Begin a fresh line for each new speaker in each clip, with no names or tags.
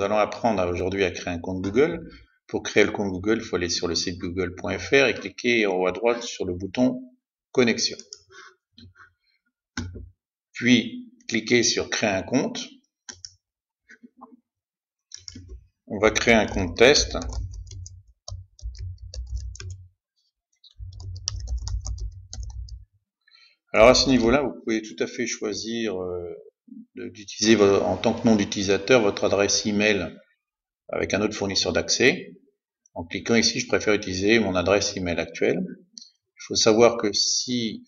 nous allons apprendre aujourd'hui à créer un compte Google. Pour créer le compte Google, il faut aller sur le site google.fr et cliquer en haut à droite sur le bouton Connexion. Puis, cliquez sur Créer un compte. On va créer un compte test. Alors à ce niveau-là, vous pouvez tout à fait choisir d'utiliser en tant que nom d'utilisateur votre adresse email avec un autre fournisseur d'accès. En cliquant ici, je préfère utiliser mon adresse email actuelle. Il faut savoir que si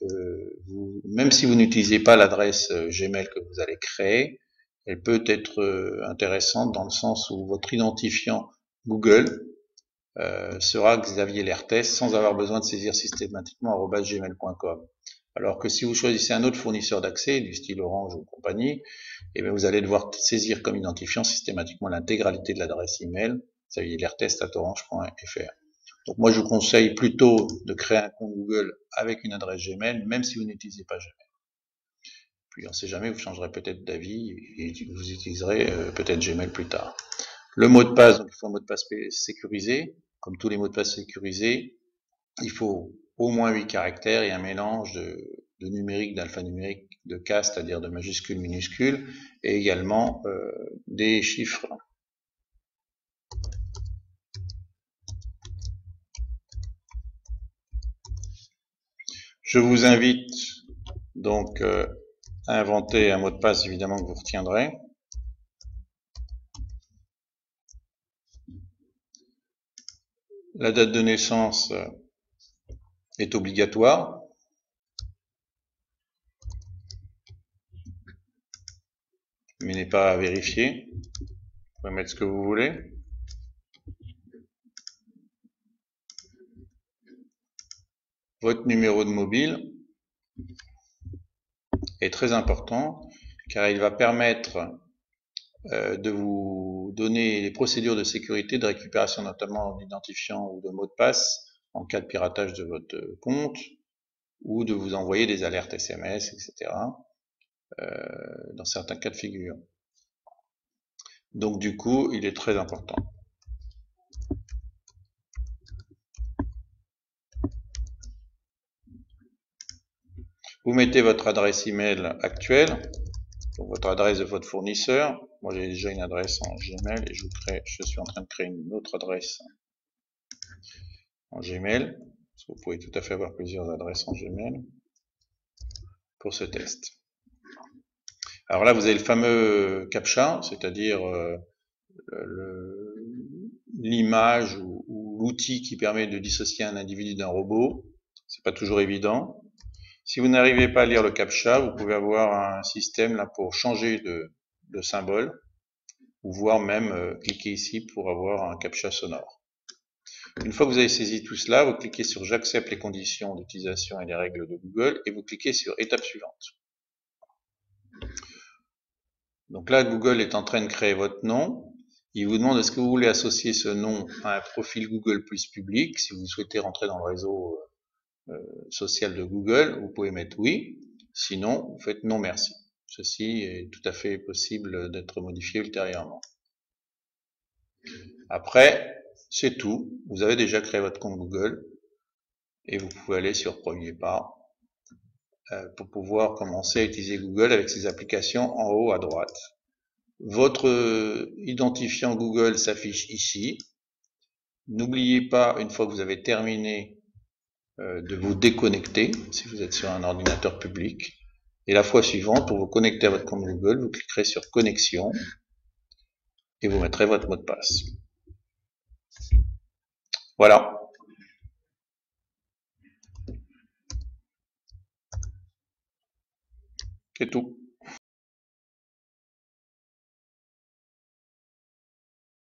même si vous n'utilisez pas l'adresse Gmail que vous allez créer, elle peut être intéressante dans le sens où votre identifiant Google sera Xavier Lertès sans avoir besoin de saisir systématiquement @gmail.com. Alors que si vous choisissez un autre fournisseur d'accès, du style Orange ou compagnie, eh bien vous allez devoir saisir comme identifiant systématiquement l'intégralité de l'adresse email xavierlertest@orange.fr. Donc moi je vous conseille plutôt de créer un compte Google avec une adresse Gmail, même si vous n'utilisez pas Gmail. Puis on ne sait jamais, vous changerez peut-être d'avis et vous utiliserez peut-être Gmail plus tard. Le mot de passe, donc il faut un mot de passe sécurisé. Comme tous les mots de passe sécurisés, il faut au moins 8 caractères et un mélange de numérique, d'alphanumérique, de cas, c'est-à-dire de majuscules, minuscules, et également des chiffres. Je vous invite donc à inventer un mot de passe évidemment que vous retiendrez. La date de naissance est obligatoire. Mais n'est pas à vérifier. Vous pouvez mettre ce que vous voulez. Votre numéro de mobile est très important car il va permettre de vous donner les procédures de sécurité de récupération notamment d'identifiants ou de mots de passe en cas de piratage de votre compte ou de vous envoyer des alertes SMS, etc. Dans certains cas de figure. Donc du coup, il est très important. Vous mettez votre adresse email actuelle, donc votre adresse de votre fournisseur. Moi j'ai déjà une adresse en Gmail et je suis en train de créer une autre adresse en Gmail. Parce que vous pouvez tout à fait avoir plusieurs adresses en Gmail pour ce test. Alors là vous avez le fameux CAPTCHA, c'est-à-dire l'image ou l'outil qui permet de dissocier un individu d'un robot. C'est pas toujours évident. Si vous n'arrivez pas à lire le CAPTCHA, vous pouvez avoir un système là pour changer de symbole, ou voire même cliquer ici pour avoir un CAPTCHA sonore. Une fois que vous avez saisi tout cela, vous cliquez sur j'accepte les conditions d'utilisation et les règles de Google et vous cliquez sur étape suivante. Donc là, Google est en train de créer votre nom. Il vous demande est-ce que vous voulez associer ce nom à un profil Google plus public. Si vous souhaitez rentrer dans le réseau social de Google, vous pouvez mettre oui. Sinon, vous faites non merci. Ceci est tout à fait possible d'être modifié ultérieurement. Après, c'est tout. Vous avez déjà créé votre compte Google et vous pouvez aller sur Premier Pas pour pouvoir commencer à utiliser Google avec ses applications en haut à droite. Votre identifiant Google s'affiche ici. N'oubliez pas, une fois que vous avez terminé, de vous déconnecter si vous êtes sur un ordinateur public. Et la fois suivante, pour vous connecter à votre compte Google, vous cliquerez sur Connexion et vous mettrez votre mot de passe. Voilà. C'est tout.